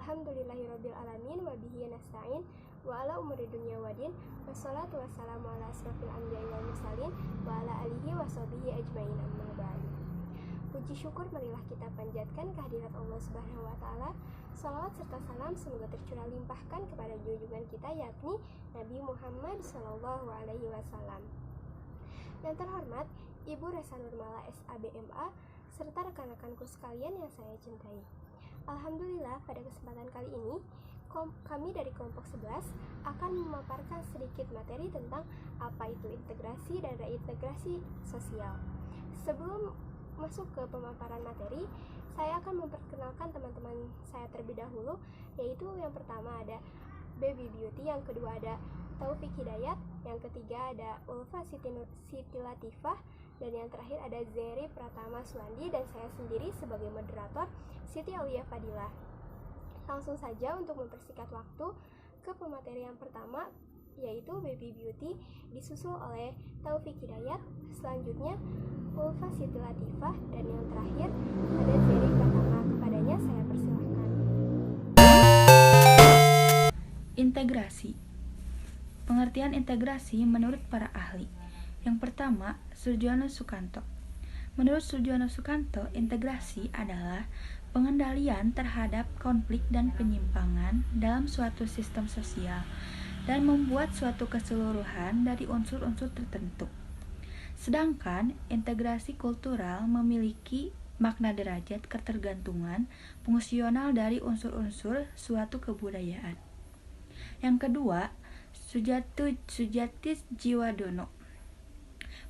Alhamdulillahirabbil alamin wa bihi nasta'in wa ala umuri dunya wadin. Wassalatu wassalamu ala asrofil anbiya'i wal mursalin wa ala alihi wa sahbihi ajmain, amma ba'du. Puji syukur marilah kita panjatkan kehadirat Allah Subhanahu wa taala. Salawat serta salam semoga tercurah limpahkan kepada junjungan kita yakni Nabi Muhammad sallallahu alaihi wasallam. Yang terhormat Ibu Resa Nurmala SABMA serta rekan-rekanku sekalian yang saya cintai. Alhamdulillah, pada kesempatan kali ini kami dari kelompok 11 akan memaparkan sedikit materi tentang apa itu integrasi dan reintegrasi sosial. Sebelum masuk ke pemaparan materi, saya akan memperkenalkan teman-teman saya terlebih dahulu, yaitu yang pertama ada Baby Beauty, yang kedua ada Taufik Hidayat, yang ketiga ada Ulfa Siti Latifah, dan yang terakhir ada Zeri Pratama Suwandi, dan saya sendiri sebagai moderator Siti Aulia Fadilah. Langsung saja untuk mempersingkat waktu ke pemateri yang pertama, yaitu Baby Beauty, disusul oleh Taufik Hidayat, selanjutnya Ulfa Siti Latifah, dan yang terakhir ada Zeri Pratama. Kepadanya saya persilahkan. Integrasi. Pengertian integrasi menurut para ahli. Yang pertama, Surjono Sukanto. Menurut Surjono Sukanto, integrasi adalah pengendalian terhadap konflik dan penyimpangan dalam suatu sistem sosial dan membuat suatu keseluruhan dari unsur-unsur tertentu. Sedangkan integrasi kultural memiliki makna derajat ketergantungan fungsional dari unsur-unsur suatu kebudayaan. Yang kedua, Sujati Jiwadono.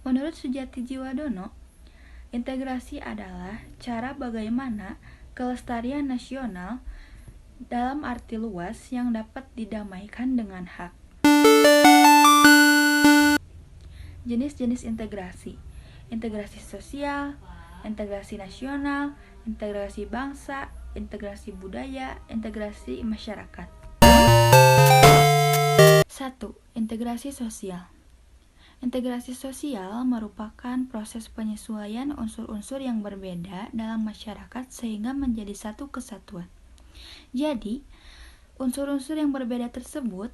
Menurut Sujati Jiwadono, integrasi adalah cara bagaimana kelestarian nasional dalam arti luas yang dapat didamaikan dengan hak. Jenis-jenis integrasi: integrasi sosial, integrasi nasional, integrasi bangsa, integrasi budaya, integrasi masyarakat. 1. Integrasi sosial. Integrasi sosial merupakan proses penyesuaian unsur-unsur yang berbeda dalam masyarakat sehingga menjadi satu kesatuan. Jadi, unsur-unsur yang berbeda tersebut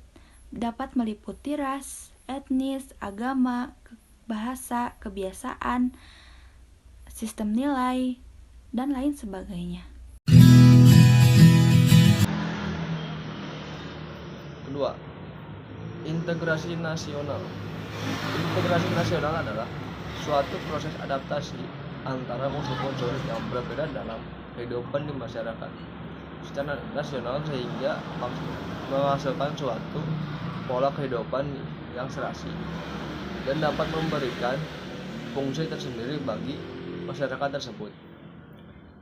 dapat meliputi ras, etnis, agama, bahasa, kebiasaan, sistem nilai, dan lain sebagainya. Kedua, integrasi nasional. Integrasi nasional adalah suatu proses adaptasi antara unsur-unsur yang berbeda dalam kehidupan di masyarakat secara nasional sehingga menghasilkan suatu pola kehidupan yang serasi dan dapat memberikan fungsi tersendiri bagi masyarakat tersebut.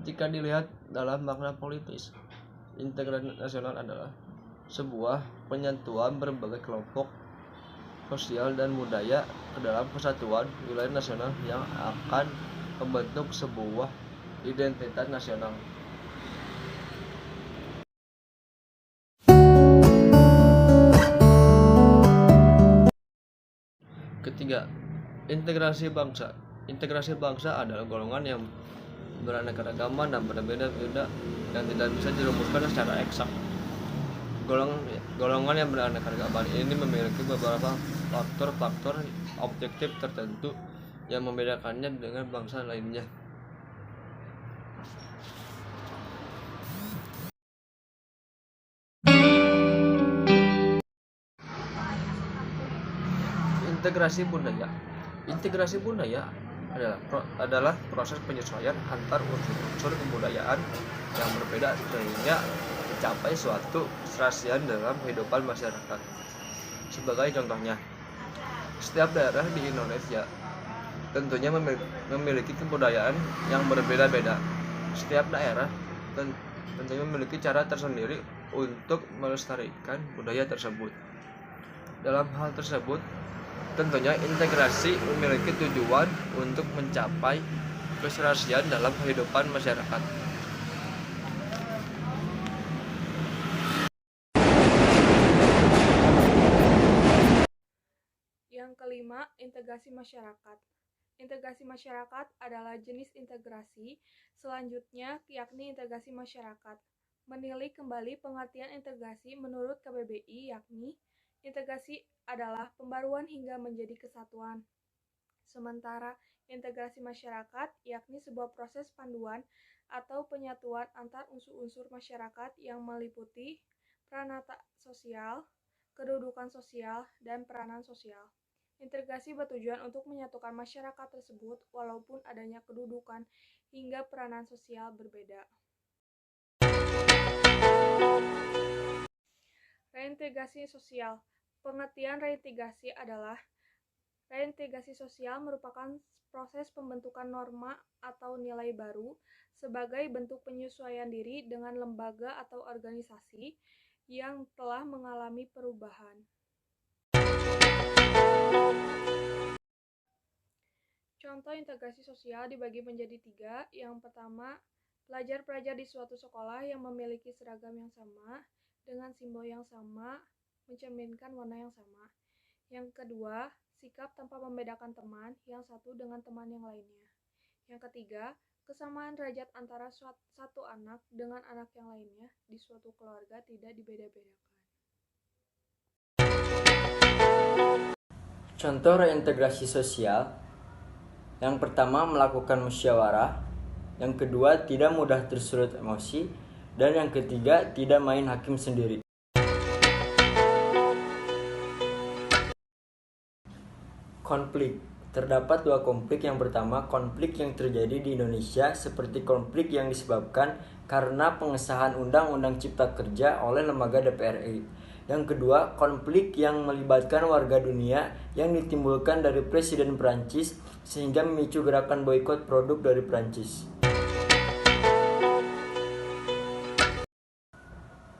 Jika dilihat dalam makna politis, integrasi nasional adalah sebuah penyatuan berbagai kelompok sosial dan budaya ke dalam kesatuan wilayah nasional yang akan membentuk sebuah identitas nasional. Ketiga, integrasi bangsa. Integrasi bangsa adalah golongan yang beraneka ragam dan berbeda-beda yang tidak bisa dirumuskan secara eksak. Golongan yang beraneka ragam ini memiliki beberapa faktor-faktor objektif tertentu yang membedakannya dengan bangsa lainnya. Integrasi budaya. Integrasi budaya adalah proses penyesuaian antar unsur-unsur kebudayaan yang berbeda sehingga mencapai suatu keserasian dalam kehidupan masyarakat. Sebagai contohnya, setiap daerah di Indonesia tentunya memiliki kebudayaan yang berbeda-beda. Setiap daerah tentunya memiliki cara tersendiri untuk melestarikan budaya tersebut. Dalam hal tersebut, tentunya integrasi memiliki tujuan untuk mencapai keserasian dalam kehidupan masyarakat. Yang kelima, integrasi masyarakat. Integrasi masyarakat adalah jenis integrasi selanjutnya, yakni integrasi masyarakat. Menilik kembali pengertian integrasi menurut KBBI, yakni integrasi adalah pembaruan hingga menjadi kesatuan. Sementara integrasi masyarakat yakni sebuah proses panduan atau penyatuan antar unsur-unsur masyarakat yang meliputi peranata sosial, kedudukan sosial, dan peranan sosial. Integrasi bertujuan untuk menyatukan masyarakat tersebut walaupun adanya kedudukan hingga peranan sosial berbeda. Reintegrasi sosial. Pengertian reintegrasi adalah reintegrasi sosial merupakan proses pembentukan norma atau nilai baru sebagai bentuk penyesuaian diri dengan lembaga atau organisasi yang telah mengalami perubahan. Contoh integrasi sosial dibagi menjadi 3. Yang pertama, pelajar-pelajar di suatu sekolah yang memiliki seragam yang sama dengan simbol yang sama mencerminkan warna yang sama. Yang kedua, sikap tanpa membedakan teman yang satu dengan teman yang lainnya. Yang ketiga, kesamaan derajat antara satu anak dengan anak yang lainnya di suatu keluarga tidak dibeda-bedakan. Contoh reintegrasi sosial. Yang pertama, melakukan musyawarah. Yang kedua, tidak mudah tersulut emosi. Dan yang ketiga, tidak main hakim sendiri. Konflik. Terdapat 2 konflik. Yang pertama, konflik yang terjadi di Indonesia seperti konflik yang disebabkan karena pengesahan Undang-Undang Cipta Kerja oleh lembaga DPR RI. Yang kedua, konflik yang melibatkan warga dunia yang ditimbulkan dari Presiden Prancis sehingga memicu gerakan boikot produk dari Prancis.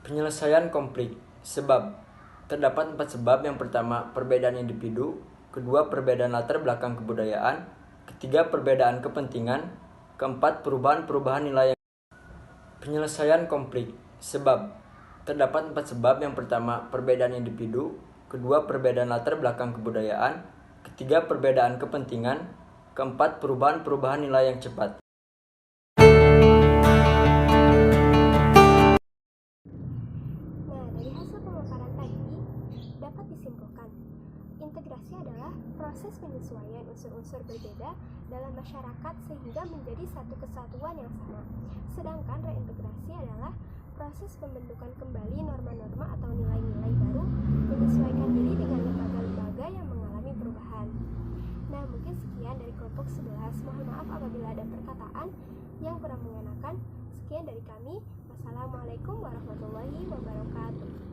Penyelesaian konflik. Sebab. Terdapat 4 sebab. Yang pertama, perbedaan individu. Kedua, perbedaan latar belakang kebudayaan. Ketiga, perbedaan kepentingan. Keempat, perubahan nilai. Penyelesaian konflik. Sebab. Terdapat 4 sebab. Yang pertama, perbedaan individu. Kedua, perbedaan latar belakang kebudayaan. Ketiga, perbedaan kepentingan. Keempat, perubahan nilai yang cepat. Dari hasil pemaparan tadi, dapat disimpulkan, integrasi adalah proses penyesuaian unsur-unsur berbeda dalam masyarakat sehingga menjadi satu kesatuan yang sama. Sedangkan reintegrasi adalah proses pembentukan kembali norma-norma atau nilai-nilai baru menyesuaikan diri dengan lembaga-lembaga yang mengalami perubahan. Nah, mungkin sekian dari kelompok 11. Mohon maaf apabila ada perkataan yang kurang mengenakan. Sekian dari kami. Wassalamualaikum warahmatullahi wabarakatuh.